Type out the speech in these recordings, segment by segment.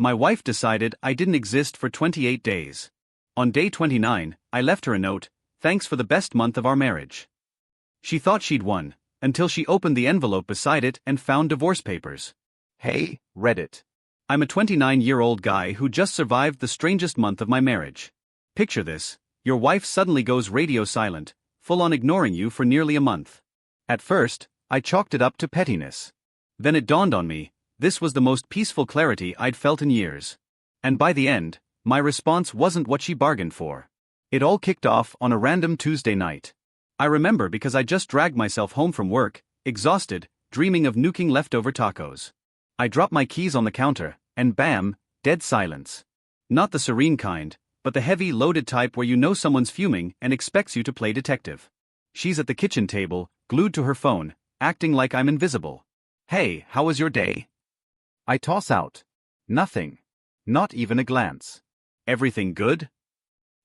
My wife decided I didn't exist for 28 days. On day 29, I left her a note, "Thanks for the best month of our marriage." She thought she'd won, until she opened the envelope beside it and found divorce papers. Hey, read it. I'm a 29-year-old guy who just survived the strangest month of my marriage. Picture this: your wife suddenly goes radio silent, full on ignoring you for nearly a month. At first, I chalked it up to pettiness. Then it dawned on me, this was the most peaceful clarity I'd felt in years. And by the end, my response wasn't what she bargained for. It all kicked off on a random Tuesday night. I remember because I just dragged myself home from work, exhausted, dreaming of nuking leftover tacos. I dropped my keys on the counter, and bam, dead silence. Not the serene kind, but the heavy, loaded type where you know someone's fuming and expects you to play detective. She's at the kitchen table, glued to her phone, acting like I'm invisible. "Hey, how was your day?" I toss out. Nothing. Not even a glance. "Everything good?"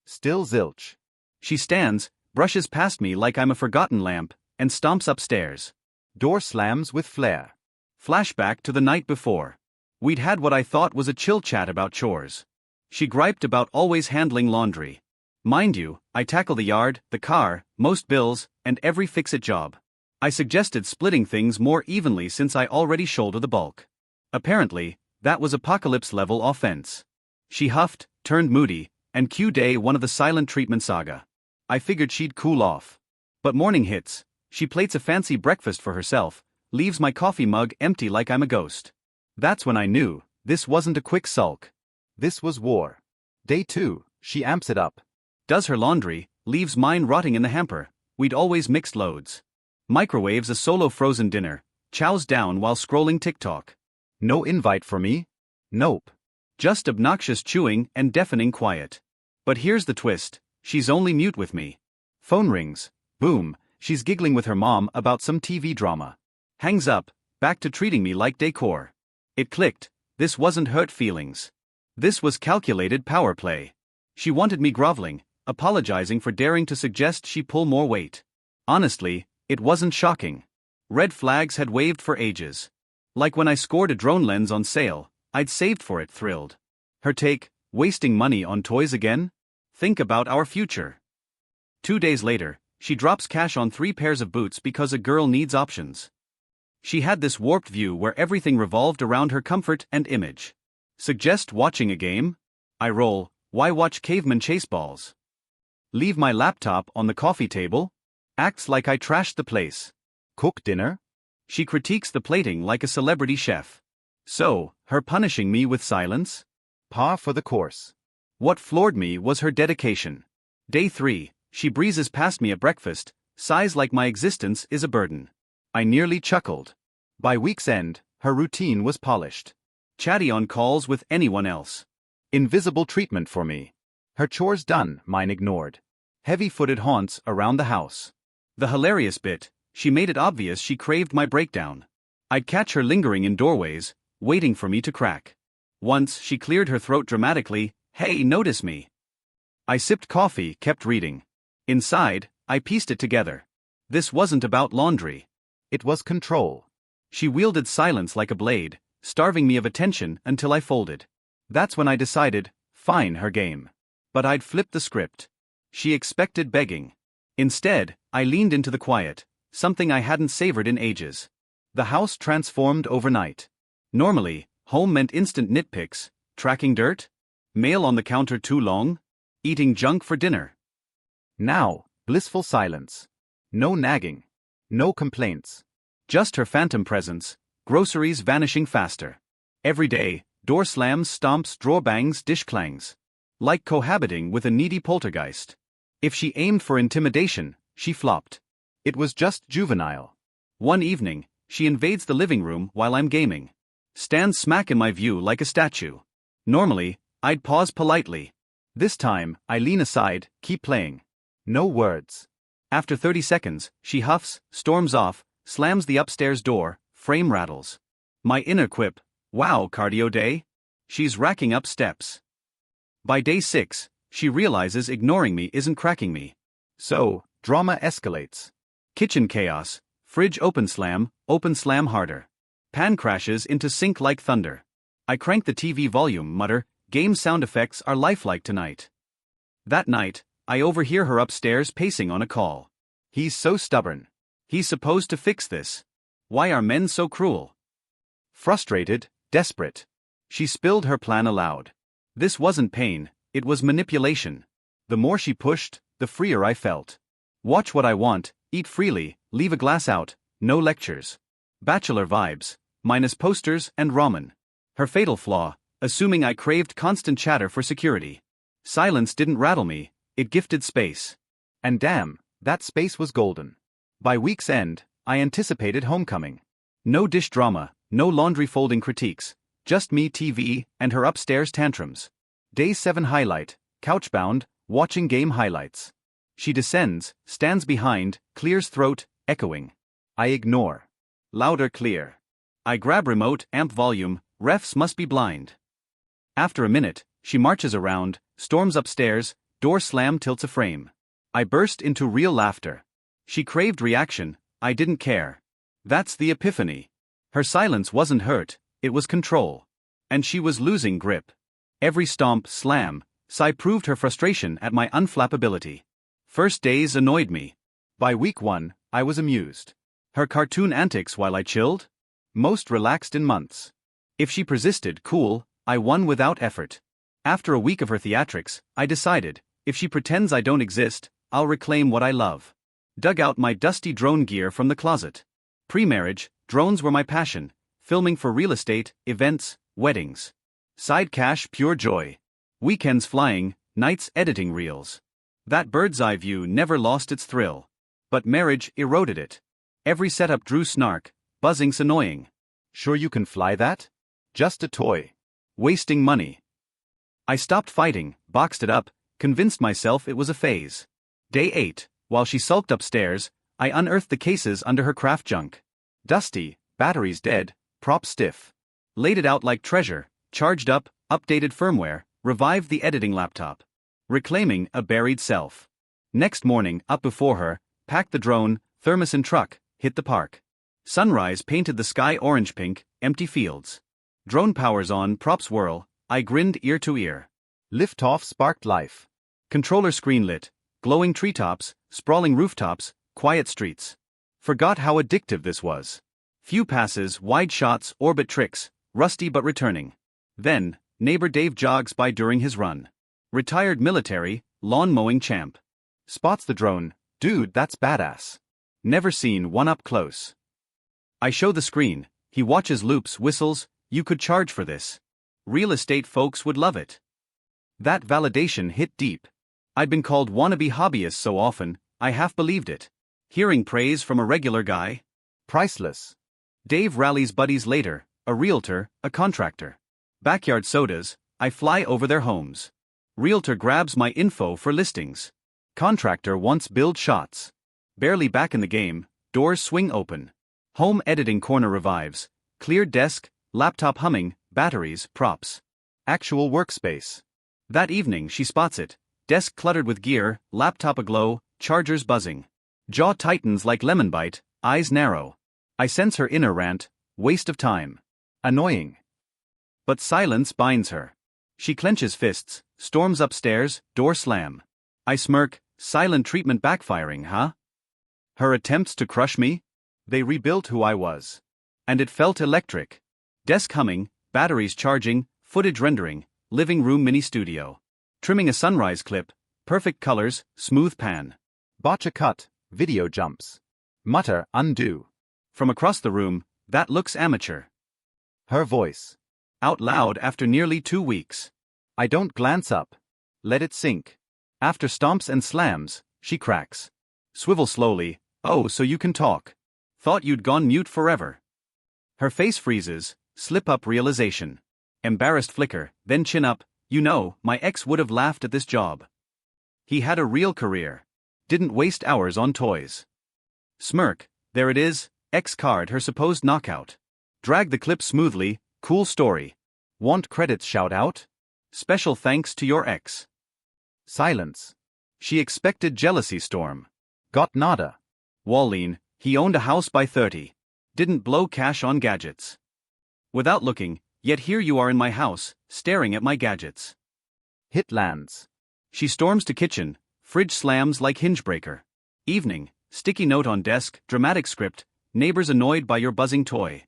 Still zilch. She stands, brushes past me like I'm a forgotten lamp, and stomps upstairs. Door slams with flair. Flashback to the night before. We'd had what I thought was a chill chat about chores. She griped about always handling laundry. Mind you, I tackle the yard, the car, most bills, and every fix-it job. I suggested splitting things more evenly since I already shoulder the bulk. Apparently, that was apocalypse-level offense. She huffed, turned moody, and cued day one of the silent treatment saga. I figured she'd cool off. But morning hits, she plates a fancy breakfast for herself, leaves my coffee mug empty like I'm a ghost. That's when I knew, this wasn't a quick sulk. This was war. Day 2, she amps it up. Does her laundry, leaves mine rotting in the hamper. We'd always mixed loads. Microwaves a solo frozen dinner, chows down while scrolling TikTok. No invite for me? Nope. Just obnoxious chewing and deafening quiet. But here's the twist, she's only mute with me. Phone rings. Boom, she's giggling with her mom about some TV drama. Hangs up, back to treating me like decor. It clicked, this wasn't hurt feelings. This was calculated power play. She wanted me groveling, apologizing for daring to suggest she pull more weight. Honestly, it wasn't shocking. Red flags had waved for ages. Like when I scored a drone lens on sale, I'd saved for it thrilled. Her take, wasting money on toys again? Think about our future. 2 days later, she drops cash on 3 pairs of boots because a girl needs options. She had this warped view where everything revolved around her comfort and image. Suggest watching a game? I roll, why watch cavemen chase balls? Leave my laptop on the coffee table? Acts like I trashed the place. Cook dinner? She critiques the plating like a celebrity chef. So, her punishing me with silence? Par for the course. What floored me was her dedication. Day 3, she breezes past me at breakfast, sighs like my existence is a burden. I nearly chuckled. By week's end, her routine was polished. Chatty on calls with anyone else. Invisible treatment for me. Her chores done, mine ignored. Heavy-footed haunts around the house. The hilarious bit, she made it obvious she craved my breakdown. I'd catch her lingering in doorways, waiting for me to crack. Once she cleared her throat dramatically, "Hey, notice me." I sipped coffee, kept reading. Inside, I pieced it together. This wasn't about laundry. It was control. She wielded silence like a blade, starving me of attention until I folded. That's when I decided, fine, her game. But I'd flipped the script. She expected begging. Instead, I leaned into the quiet, something I hadn't savored in ages. The house transformed overnight. Normally, home meant instant nitpicks, tracking dirt, mail on the counter too long, eating junk for dinner. Now, blissful silence. No nagging. No complaints. Just her phantom presence, groceries vanishing faster. Every day, door slams, stomps, drawer bangs, dish clangs. Like cohabiting with a needy poltergeist. If she aimed for intimidation, she flopped. It was just juvenile. One evening, she invades the living room while I'm gaming. Stands smack in my view like a statue. Normally, I'd pause politely. This time, I lean aside, keep playing. No words. After 30 seconds, she huffs, storms off, slams the upstairs door, frame rattles. My inner quip, wow, cardio day? She's racking up steps. By day 6, she realizes ignoring me isn't cracking me. So, drama escalates. Kitchen chaos, fridge open slam harder. Pan crashes into sink like thunder. I crank the TV volume, mutter, game sound effects are lifelike tonight. That night, I overhear her upstairs pacing on a call. He's so stubborn. He's supposed to fix this. Why are men so cruel? Frustrated, desperate. She spilled her plan aloud. This wasn't pain, it was manipulation. The more she pushed, the freer I felt. Watch what I want, eat freely, leave a glass out, no lectures. Bachelor vibes, minus posters and ramen. Her fatal flaw, assuming I craved constant chatter for security. Silence didn't rattle me, it gifted space. And damn, that space was golden. By week's end, I anticipated homecoming. No dish drama, no laundry folding critiques, just me TV and her upstairs tantrums. Day 7 highlight, couchbound, watching game highlights. She descends, stands behind, clears throat, echoing. I ignore. Louder clear. I grab remote, amp volume, refs must be blind. After a minute, she marches around, storms upstairs, door slam tilts a frame. I burst into real laughter. She craved reaction, I didn't care. That's the epiphany. Her silence wasn't hurt, it was control. And she was losing grip. Every stomp, slam, sigh proved her frustration at my unflappability. First days annoyed me. By week 1, I was amused. Her cartoon antics while I chilled? Most relaxed in months. If she persisted, cool, I won without effort. After a week of her theatrics, I decided, if she pretends I don't exist, I'll reclaim what I love. Dug out my dusty drone gear from the closet. Pre-marriage, drones were my passion, filming for real estate, events, weddings. Side cash, pure joy. Weekends flying, nights editing reels. That bird's eye view never lost its thrill. But marriage eroded it. Every setup drew snark, buzzing's annoying. Sure you can fly that? Just a toy. Wasting money. I stopped fighting, boxed it up, convinced myself it was a phase. Day 8, while she sulked upstairs, I unearthed the cases under her craft junk. Dusty, batteries dead, prop stiff. Laid it out like treasure, charged up, updated firmware, revived the editing laptop. Reclaiming a buried self. Next morning, up before her, packed the drone, thermos in truck, hit the park. Sunrise painted the sky orange-pink, empty fields. Drone powers on, props whirl, I grinned ear to ear. Liftoff sparked life. Controller screen lit, glowing treetops, sprawling rooftops, quiet streets. Forgot how addictive this was. Few passes, wide shots, orbit tricks, rusty but returning. Then, neighbor Dave jogs by during his run. Retired military, lawn mowing champ. Spots the drone, dude, that's badass. Never seen one up close. I show the screen, he watches loops, whistles, you could charge for this. Real estate folks would love it. That validation hit deep. I'd been called wannabe hobbyist so often, I half believed it. Hearing praise from a regular guy? Priceless. Dave rallies buddies later, a realtor, a contractor. Backyard sodas, I fly over their homes. Realtor grabs my info for listings. Contractor wants build shots. Barely back in the game, doors swing open. Home editing corner revives. Cleared desk, laptop humming, batteries, props. Actual workspace. That evening she spots it. Desk cluttered with gear, laptop aglow, chargers buzzing. Jaw tightens like lemon bite, eyes narrow. I sense her inner rant, waste of time. Annoying. But silence binds her. She clenches fists, storms upstairs, door slam. I smirk, silent treatment backfiring, huh? Her attempts to crush me? They rebuilt who I was. And it felt electric. Desk humming, batteries charging, footage rendering, living room mini studio. Trimming a sunrise clip, perfect colors, smooth pan. Botch a cut, video jumps. Mutter, undo. From across the room, that looks amateur. Her voice. Out loud after nearly 2 weeks. I don't glance up. Let it sink. After stomps and slams, she cracks. Swivel slowly, oh so you can talk. Thought you'd gone mute forever. Her face freezes, slip up realization. Embarrassed flicker, then chin up, you know, my ex would have laughed at this job. He had a real career. Didn't waste hours on toys. Smirk, there it is, X card her supposed knockout. Drag the clip smoothly, cool story. Want credits shout out? Special thanks to your ex. Silence. She expected jealousy storm. Got nada. Wallene, he owned a house by 30. Didn't blow cash on gadgets. Without looking, Yet here you are in my house, staring at my gadgets. Hit lands. She storms to kitchen, fridge slams like hinge breaker. Evening, sticky note on desk, dramatic script, neighbors annoyed by your buzzing toy.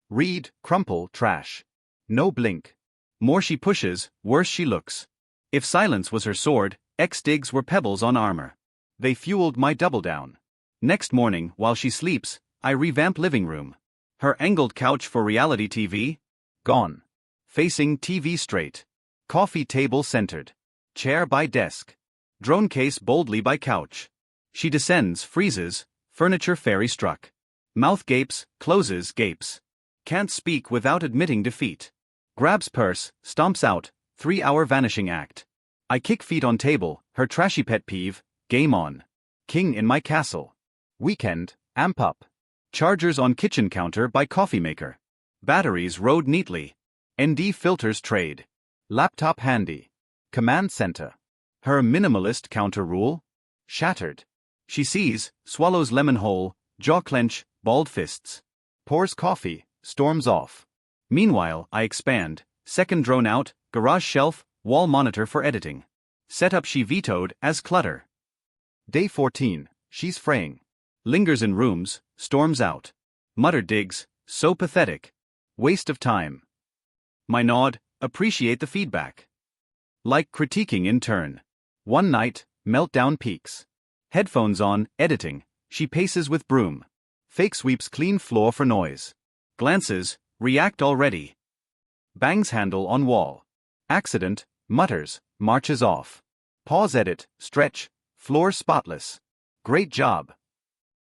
Read, crumple, trash. No blink. More she pushes, worse she looks. If silence was her sword, X-digs were pebbles on armor. They fueled my double down. Next morning, while she sleeps, I revamp living room. Her angled couch for reality TV? Gone. Facing TV straight. Coffee table centered. Chair by desk. Drone case boldly by couch. She descends, freezes, furniture fairy struck. Mouth gapes, closes, gapes. Can't speak without admitting defeat. Grabs purse, stomps out, 3-hour vanishing act. I kick feet on table, her trashy pet peeve, game on. King in my castle. Weekend, amp up. Chargers on kitchen counter by coffee maker. Batteries rode neatly. ND filters trade. Laptop handy. Command center. Her minimalist counter rule? Shattered. She sees, swallows lemon whole, jaw clench, balled fists. Pours coffee, storms off. Meanwhile, I expand, second drone out, garage shelf, wall monitor for editing. Setup she vetoed as clutter. Day 14, she's fraying. Lingers in rooms, storms out. Mutter digs, so pathetic. Waste of time. My nod, appreciate the feedback. Like critiquing in turn. One night, meltdown peaks. Headphones on, editing, she paces with broom. Fake sweeps clean floor for noise. Glances, react already. Bangs handle on wall. Accident, mutters, marches off. Pause edit, stretch, floor spotless. Great job.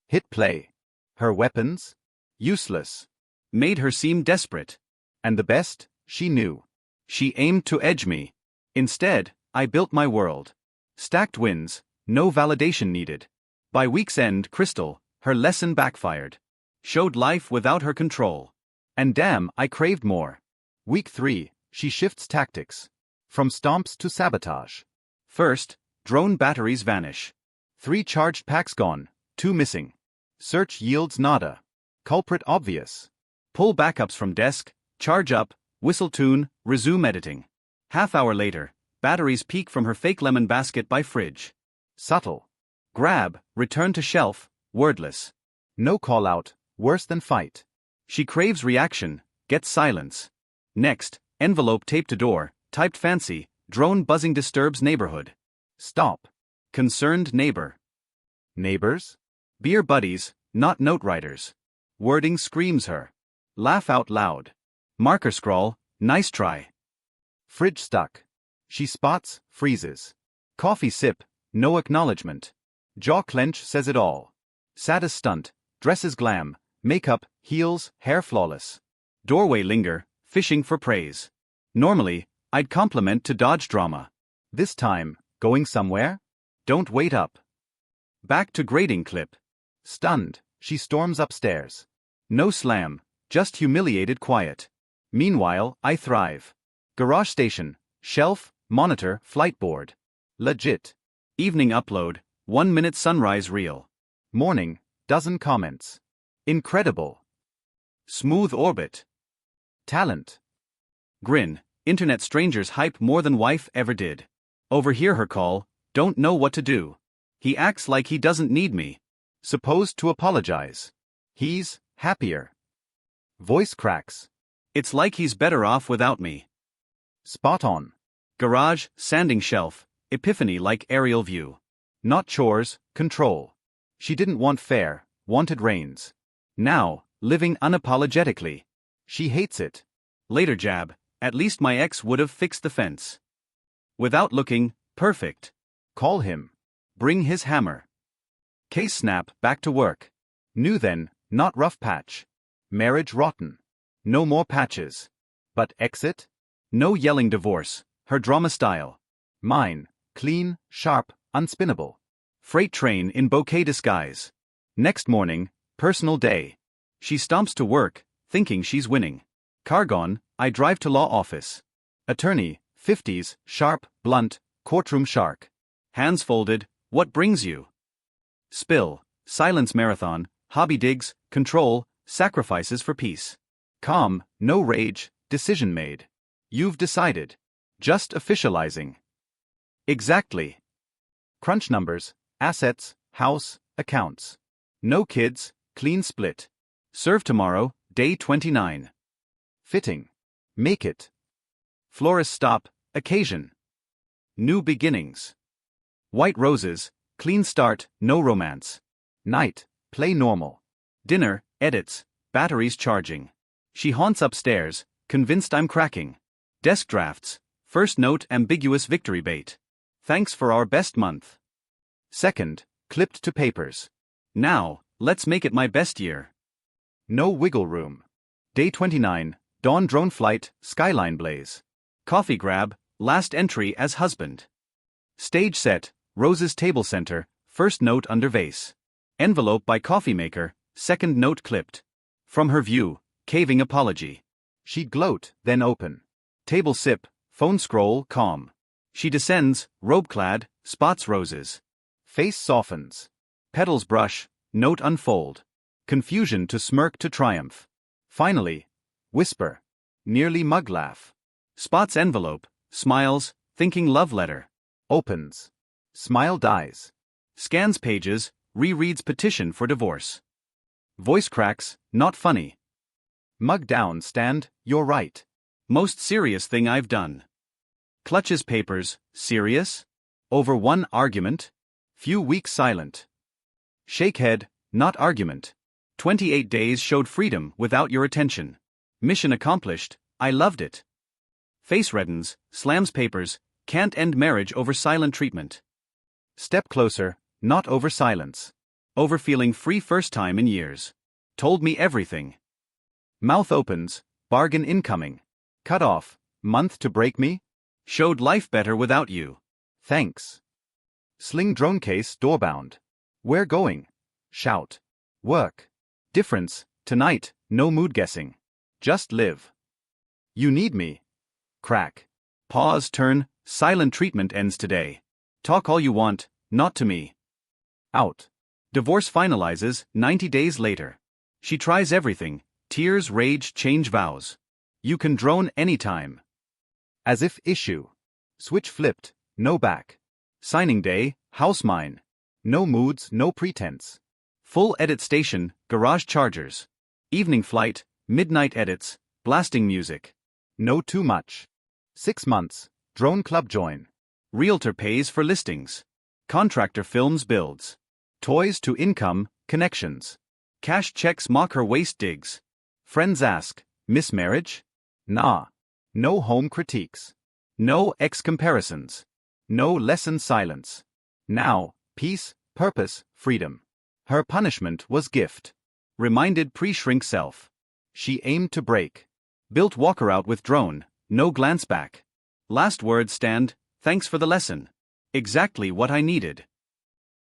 Hit play. Her weapons? Useless. Made her seem desperate. And the best, she knew. She aimed to edge me. Instead, I built my world. Stacked wins, no validation needed. By week's end, Crystal, her lesson backfired. Showed life without her control. And damn, I craved more. Week 3, she shifts tactics. From stomps to sabotage. First, drone batteries vanish. 3 charged packs gone, 2 missing. Search yields nada. Culprit obvious. Pull backups from desk, charge up, whistle tune, resume editing. Half-hour later, batteries peak from her fake lemon basket by fridge. Subtle. Grab, return to shelf, wordless. No call out, worse than fight. She craves reaction, gets silence. Next, envelope taped to door, typed fancy, drone buzzing disturbs neighborhood. Stop. Concerned neighbor. Neighbors? Beer buddies, not note writers. Wording screams her. Laugh out loud. Marker scrawl, nice try. Fridge stuck. She spots, freezes. Coffee sip, no acknowledgement. Jaw clench says it all. Saddest stunt, dresses glam, makeup, heels, hair flawless. Doorway linger, fishing for praise. Normally, I'd compliment to dodge drama. This time, going somewhere? Don't wait up. Back to grading clip. Stunned, she storms upstairs. No slam, just humiliated quiet. Meanwhile, I thrive. Garage station, shelf, monitor, flight board. Legit. Evening upload, 1-minute sunrise reel. Morning, dozen comments. Incredible. Smooth orbit. Talent. Grin, internet strangers hype more than wife ever did. Overhear her call, don't know what to do. He acts like he doesn't need me. Supposed to apologize. He's happier. Voice cracks. It's like he's better off without me. Spot on. Garage, sanding shelf, epiphany like aerial view. Not chores, control. She didn't want fair, wanted reins. Now, living unapologetically. She hates it. Later jab, at least my ex would have fixed the fence. Without looking, perfect. Call him. Bring his hammer. Case snap, back to work. New then, not rough patch. Marriage rotten. No more patches. But exit? No yelling divorce, her drama style. Mine, clean, sharp, unspinnable. Freight train in bouquet disguise. Next morning, personal day. She stomps to work, thinking she's winning. Car gone, I drive to law office. Attorney, 50s, sharp, blunt, courtroom shark. Hands folded, what brings you? Spill, silence marathon, hobby digs, control, sacrifices for peace. Calm, no rage, Decision made. You've decided. Just officializing. Exactly. Crunch numbers, assets, house, accounts. No kids, clean split. Serve tomorrow, day 29. Fitting. Make it. Florist stop, occasion. New beginnings. White roses, clean start, no romance. Night, play normal. Dinner, edits, batteries charging. She haunts upstairs, convinced I'm cracking. Desk drafts, first note ambiguous victory bait. Thanks for our best month. Second, clipped to papers. Now, let's make it my best year. No wiggle room. Day 29, dawn drone flight, skyline blaze. Coffee grab, last entry as husband. Stage set, roses table center, first note under vase. Envelope by coffee maker, second note clipped. From her view, caving apology. She'd gloat, then open. Table sip, phone scroll, calm. She descends, robe-clad, spots roses. Face softens. Petals brush, note unfold. Confusion to smirk to triumph. Finally, whisper. Nearly mug laugh. Spots envelope, smiles, thinking love letter. Opens. Smile dies. Scans pages, rereads petition for divorce. Voice cracks, not funny. Mug down, stand, you're right. Most serious thing I've done. Clutches papers, serious? Over one argument? Few weeks silent. Shake head, not argument. 28 days showed freedom without your attention. Mission accomplished, I loved it. Face reddens, slams papers, can't end marriage over silent treatment. Step closer, not over silence. Over feeling free first time in years. Told me everything. Mouth opens, bargain incoming. Cut off, month to break me? Showed life better without you. Thanks. Sling drone case doorbound. Where going? Shout. Work. Difference, tonight, no mood guessing. Just live. You need me. Crack. Pause, turn, silent treatment ends today. Talk all you want, not to me. Out. Divorce finalizes, 90 days later. She tries everything, tears, rage, change vows. You can drone anytime. As if issue. Switch flipped, no back. Signing day, house mine. No moods, no pretense. Full edit station, garage chargers. Evening flight, midnight edits, blasting music. No too much. 6 months, drone club join. Realtor pays for listings. Contractor films builds. Toys to income, connections. Cash checks mock her waist digs. Friends ask, miss marriage? Nah. No home critiques. No ex comparisons. No lesson silence. Now, peace, purpose, freedom. Her punishment was gift. Reminded pre-shrink self. She aimed to break. Built walker-out with drone, no glance back. Last word stand, thanks for the lesson. Exactly what I needed.